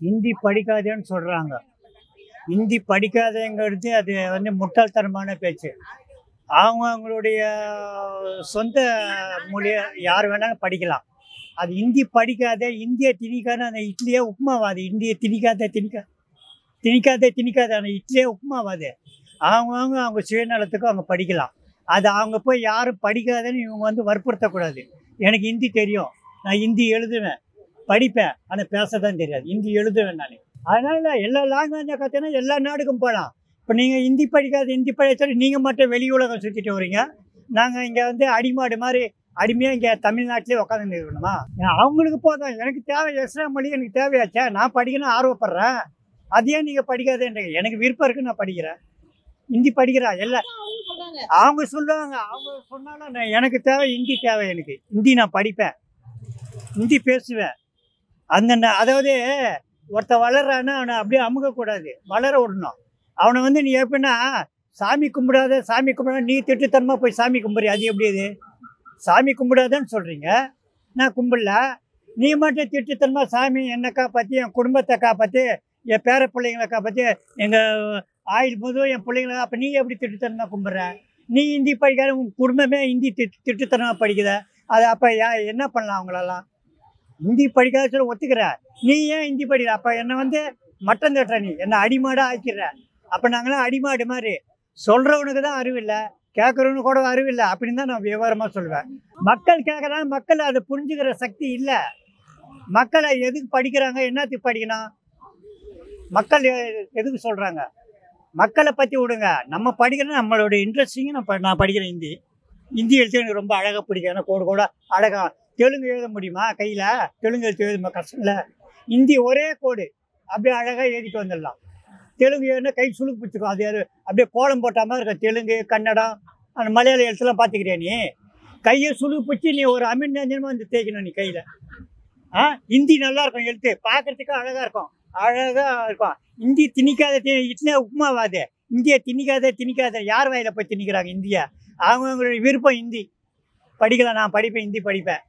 ஹிந்தி படிக்காதேன்னு சொல்கிறாங்க. ஹிந்தி படிக்காதேங்கிறது அது வந்து முட்டாள்தனமான பேச்சு. அவங்களுடைய சொந்த மொழியை யார் வேணாலும் படிக்கலாம். அது ஹிந்தி படிக்காத, இந்திய திணிக்காத அந்த இட்லியே உப்புமாவாது. இந்திய திணிக்காத அந்த இட்லியே உப்புமாவாது. அவங்கவுங்க அவங்க சுயநலத்துக்கு அவங்க படிக்கலாம். அது அவங்க போய் யாரும் படிக்காதேன்னு இவங்க வந்து வற்புறுத்தக்கூடாது. எனக்கு ஹிந்தி தெரியும், நான் ஹிந்தி எழுதுவேன், படிப்பேன், ஆனால் பேச தான் தெரியாது. ஹிந்தி எழுதுவேன் நான். அதனால் எல்லா லாங்குவேஜை கற்றுனா எல்லா நாடுக்கும் போகலாம். இப்போ நீங்கள் ஹிந்தி படிக்காத, ஹிந்தி படித்தாலும் நீங்கள் மட்டும் வெளி உலகம் சுற்றிட்டு வரீங்க. நாங்கள் இங்கே வந்து அடிமாடு மாதிரி அடிமையாக இங்கே தமிழ்நாட்டிலே உட்காந்து இருக்கணுமா? அவங்களுக்கு போதும், எனக்கு தேவை எக்ஸ்ட்ரா மொழி, எனக்கு தேவையாச்சா? நான் படிக்கணும்னு ஆர்வப்படுறேன், அதையே நீங்கள் படிக்காதேன்றீங்க. எனக்கு விருப்பம் இருக்குது, நான் படிக்கிறேன், ஹிந்தி படிக்கிறேன். எல்லாம் அவங்க சொல்லுவாங்க. அவங்க சொன்னாலும் எனக்கு தேவை ஹிந்தி, தேவை எனக்கு ஹிந்தி. நான் படிப்பேன், ஹிந்தி பேசுவேன். அதாவது ஒருத்தன் வளர்றான்னா அவனை அப்படியே அமுகக்கூடாது, வளர விடணும். அவனை வந்து நீ எப்படின்னா சாமி கும்பிடாத நீ திட்டுத்தனமாக போய் சாமி கும்பிட்றி, அது எப்படி? இது சாமி கும்பிடாதன்னு சொல்கிறீங்க, நான் கும்பிடல. நீ மட்டும் திட்டுத்தனமாக சாமி என்னை காப்பாற்றி, என் குடும்பத்தை காப்பாற்றி, என் பேர பிள்ளைங்களை காப்பாற்றி, எங்கள் ஆயுள் போதும் என் பிள்ளைங்களை. அப்போ நீ எப்படி திட்டுத்தனமாக கும்பிட்ற? நீ ஹிந்தி படிக்காத, உன் குடும்பமே ஹிந்தி திட்டுத்தனமாக படிக்குத. அது அப்போ என்ன பண்ணலாம் அவங்களெல்லாம்? ஹிந்தி படிக்காத சொல்ல ஒத்துக்கிற, நீ ஏன் ஹிந்தி படிக்கிற? அப்போ என்னை வந்து மட்டம் தட்டுற, நீ என்னை அடிமாடாக ஆக்கிடுற. அப்போ நாங்களாம் அடிமாடு மாதிரி. சொல்கிறவனுக்கு தான் அறிவில்லை, கேட்குறவனுக்கு கூட அறிவில்லை அப்படின்னு தான் நான் விவரமாக சொல்லுவேன். மக்கள் கேட்குறாங்க, மக்கள் அதை புரிஞ்சுக்கிற சக்தி இல்லை. மக்களை எதுக்கு படிக்கிறாங்க, என்னத்துக்கு படிக்கணும்? மக்கள் எதுக்கு சொல்கிறாங்க? மக்களை பற்றி விடுங்க. நம்ம படிக்கிறோம், நம்மளோட இன்ட்ரெஸ்டிங்கு நான் படிக்கிறேன். ஹிந்தி எழுத்து எனக்கு ரொம்ப அழகாக பிடிக்கும். ஏன்னா கூட அழகாக தெலுங்கு எழுத முடியுமா? கையில் தெலுங்கு எழுத்து எழுதுமா? கஷ்டம் இல்லை. ஹிந்தி ஒரே கோடு அப்படியே அழகாக எழுதிட்டு வந்துடலாம். தெலுங்கு எழுதுனா கை சுழுக்கு பிடிச்சிக்கும். அது அப்படியே கோலம் போட்டால் மாதிரி இருக்கும். தெலுங்கு, கன்னடம், அந்த மலையாள எழுத்துலாம் பார்த்துக்கிறியா நீ? கையை சுழுக்கு பிடிச்சி நீ ஒரு அமிர்தஞ்சனமாக வந்து தேய்க்கணும் நீ கையில். ஹிந்தி நல்லாயிருக்கும், எழுத்து பார்க்குறதுக்கு அழகாக இருக்கும். ஹிந்தி திணிக்காத இட்லியே உப்புமாவாது. இந்தியை திணிக்காத யார் வாயில் போய் திணிக்கிறாங்க இந்தியா? அவங்களுடைய விருப்பம் ஹிந்தி படிக்கலாம். நான் படிப்பேன், ஹிந்தி படிப்பேன்.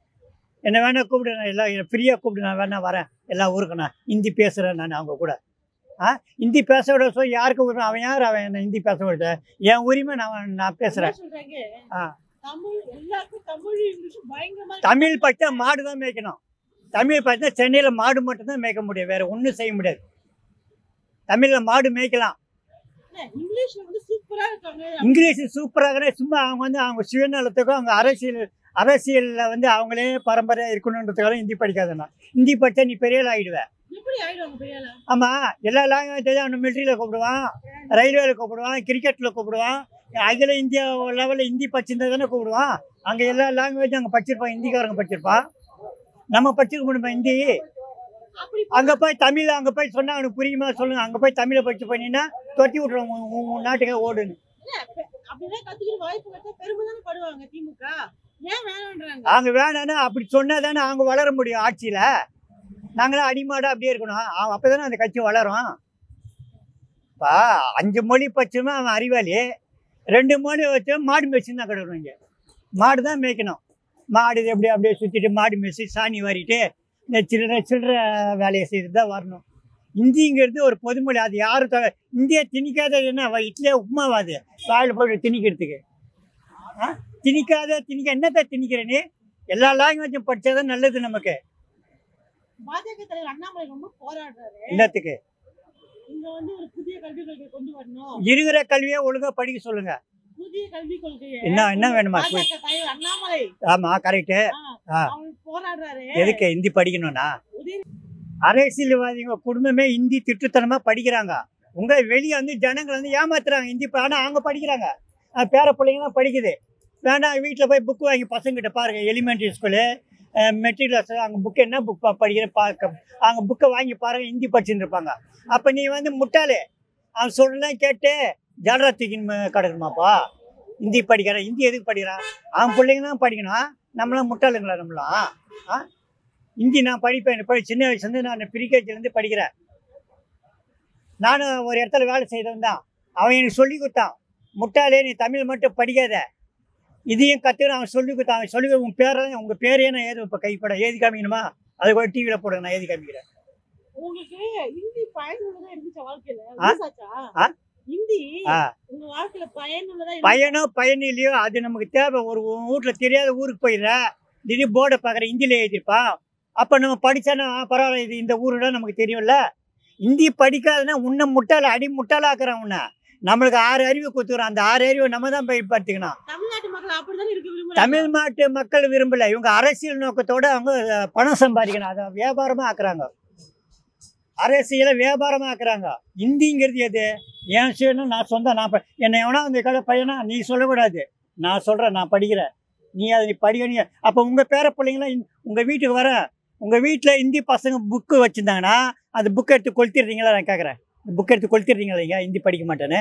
என்னை வேணால் கூப்பிடு, நான் எல்லாம் ஃப்ரீயாக கூப்பிடு, நான் வேணா வரேன். எல்லா ஊருக்கு நான் ஹிந்தி பேசுகிறேன். நான் அவங்க கூட ஹிந்தி பேச விட சொல்லி யாருக்கு உரிமை? அவன் யார்? அவன் என்ன ஹிந்தி பேச விட? என் உரிமை, நான் பேசுகிறேன். தமிழ் படித்தா மாடு தான் மேய்க்கணும். தமிழ் படித்தா சென்னையில் மாடு மட்டும்தான் மேய்க்க முடியும், வேறு ஒன்றும் செய்ய முடியாது. தமிழில் மாடு மேய்க்கலாம். இங்கிலீஷ் சூப்பராக. சும்மா அவங்க வந்து அவங்க சுயநலத்துக்கும் அவங்க அரசியலில் வந்து அவங்களே பரம்பரையாக இருக்கணுன்றதுக்காக ஹிந்தி படிக்காதுண்ணா. ஹிந்தி படித்தா நீ பெரிய ஆகிடுவேன். ஆமாம், எல்லா லாங்குவேஜ் அவனை மிலிட்ரியில் கூப்பிடுவான், ரயில்வேல கூப்பிடுவான், கிரிக்கெட்டில் கூப்பிடுவான். அகில இந்தியா லெவலில் ஹிந்தி படிச்சிருந்தா தானே கூப்பிடுவான். அங்கே எல்லா லாங்குவேஜும் அங்கே படிச்சிருப்பான், ஹிந்திக்காரங்க படிச்சிருப்பான். நம்ம படிச்சிருக்க முடியுமா ஹிந்தி? அங்கே போய் தமிழ் அங்கே போய் சொன்னால் அவனுக்கு புரியுமா சொல்லுங்க? அங்கே போய் தமிழை படிச்சு பண்ணினா தொட்டி விட்ருவோம், உன் நாட்டுக்கே ஓடுன்னு. அவங்க வேணான்னு அப்படி சொன்னா தானே அவங்க வளர முடியும் ஆட்சியில். நாங்களாம் அடிமாடாக அப்படியே இருக்கணும், அப்போ தானே அந்த கட்சி வளரும். இப்போ 5 மொழி பட்சமா அவன் அறிவாளி, 2 மொழி வச்சு மாடு மேய்ச்சின்னு தான் கிடக்கணும். இங்கே மாடு தான் மேய்க்கணும். மாடு அப்படியே சுற்றிட்டு மாடு மேய்ச்சி சாணி வாரிட்டு இந்த சில்லற வேலையை செய்து தான் வரணும். ஹிந்திங்கிறது ஒரு பொதுமொழி, அது யாரும் இந்தியா திணிக்காத. என்ன இட்லியே உப்புமாவாது வாயில் போய் திணிக்கிறதுக்கு? திணிக்காத என்னத்தை திணிக்கிறேன்னு? எல்லா லாங்குவேஜும் படித்தாதான் நல்லது நமக்கு. பாஜக தலைவர் அண்ணாமலை ரொம்ப போராடுறாரு. என்னத்துக்கு? இங்க வந்து ஒரு புதிய கல்விக் கொள்கை கொண்டு வரணும். இருக்கிற கல்வியை ஒழுங்கா படிக்க சொல்லுங்க. புதிய கல்விக் கொள்கையை என்ன வேணுமா? பாஜக தலைவர் அண்ணாமலை. ஆமா, கரெக்டு. அவர் போராடுறாரு. எதுக்கு ஹிந்தி படிக்கணும்னா? அரசியல்வாதிங்க குடும்பமே ஹிந்தி திட்டுத்தனமா படிக்கிறாங்க. உங்க வெளியே வந்து ஜனங்களை வந்து ஏமாத்துறாங்க ஹிந்தி. ஆனால் அவங்க படிக்கிறாங்க, பேர பிள்ளைங்களாம் படிக்குது. வேண்டாம், வீட்டில் போய் புக்கு வாங்கி பசங்கிட்ட பாருங்க. எலிமெண்ட்ரி ஸ்கூலு, மெட்ரிகுலர்ஸ், அங்கே புக்கு என்ன புக் படிக்கிற அங்கே புக்கை வாங்கி பாருங்கள், ஹிந்தி படிச்சுட்டு இருப்பாங்க. அப்போ நீ வந்து முட்டாளே, அவன் சொல்லலாம் கேட்டு ஜாலரா தூக்கின்னு கிடக்குமாப்பா? ஹிந்தி படிக்கிறான், ஹிந்தி எதுக்கு படிக்கிறான்? அவன் பிள்ளைங்களாம் படிக்கணும், நம்மளாம் முட்டாளுங்களா? நம்மளாம் ஹிந்தி நான் படிப்பேன். சின்ன வயசுலேருந்து நான் ப்ரீகேஜிலேருந்து படிக்கிறேன். நானும் ஒரு இடத்துல வேலை செய்தவன் தான். அவன் எனக்கு சொல்லி கொடுத்தான், முட்டாளே நீ தமிழ் மட்டும் படிக்காத, இதையும் கற்றுக்கணும். அவன் சொல்லி கொடுத்தான். அவன் சொல்லி உங்கள் பேரை, உங்கள் பேரையே நான் ஏது இப்போ கைப்பட எழுதி காமிக்கணுமா? அது கூட டிவியில் போடுங்க, நான் எழுதி காமிக்கிறேன். உங்களுக்கு ஹிந்தி பயனுள்ளதா இருந்துச்சா வாழ்க்கையில? ஆ? யூஸ் ஆச்சா? ஆ? ஹிந்தி ஆ. உங்க வாழ்க்கையில பயனுள்ளதா பயனோ பயன் இல்லையோ அது நமக்கு தேவை. ஒரு வீட்டில் தெரியாத ஊருக்கு போயிடுற, திடீர் போர்டை பார்க்குற ஹிந்தியில் எழுதியிருப்பான். அப்போ நம்ம படித்தானா பரவாயில்ல, இது இந்த ஊருடா நமக்கு தெரியும்ல. ஹிந்தி படிக்காதுன்னா உன்னை முட்டாள அடி முட்டாளாக்குறான் உன்னை. நம்மளுக்கு 6 அறிவு கொடுத்துக்கிறோம். அந்த 6 அறிவை நம்ம தான் பயன்படுத்திக்கணும். தமிழ்நாட்டு மக்கள் அப்படித்தானே இருக்க விரும்புறாங்க. தமிழ்நாட்டு மக்கள் விரும்பல. இவங்க அரசியல் நோக்கத்தோட அவங்க பணம் சம்பாதிக்கணும். அதை வியாபாரமாக ஆக்குறாங்க. அரசியலை வியாபாரமாக ஆக்குறாங்க. ஹிந்திங்கிறது எது? ஏன் செய்யணும் நான் சொந்தம். என்னை எவனா அந்த கடை பையனா நீ சொல்லக்கூடாது. நான் சொல்கிறேன், நான் படிக்கிறேன், நீ அதை படிக்க. அப்போ உங்கள் பேர பிள்ளைங்களாம் உங்கள் வீட்டுக்கு வர, உங்கள் வீட்டில் ஹிந்தி பசங்க புக்கு வச்சுருந்தாங்கன்னா அந்த புக்கை எடுத்து கொளுத்திடுறீங்களா? நான் கேட்குறேன். புக்கை எடுத்து கொளுத்திடுறீங்களா? இங்கே ஹிந்தி படிக்க மாட்டேன்னு.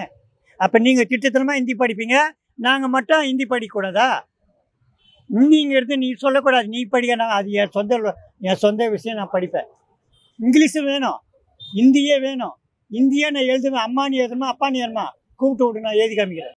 அப்போ நீங்கள் திட்டத்தனமாக ஹிந்தி படிப்பீங்க, நாங்கள் மட்டும் ஹிந்தி படிக்கக்கூடாதா? ஹிந்திங்கிறது நீ சொல்லக்கூடாது, நீ படிக்கணும். அது என் சொந்த விஷயம். நான் படிப்பேன். இங்கிலீஷும் வேணும், ஹிந்தியே வேணும். ஹிந்தியே நான் எழுதுவேன். அம்மானி எழுதுமா, அப்பானி எழுதுமா, கூப்பிட்டு விட்டு நான் எழுதி காமிக்கிறேன்.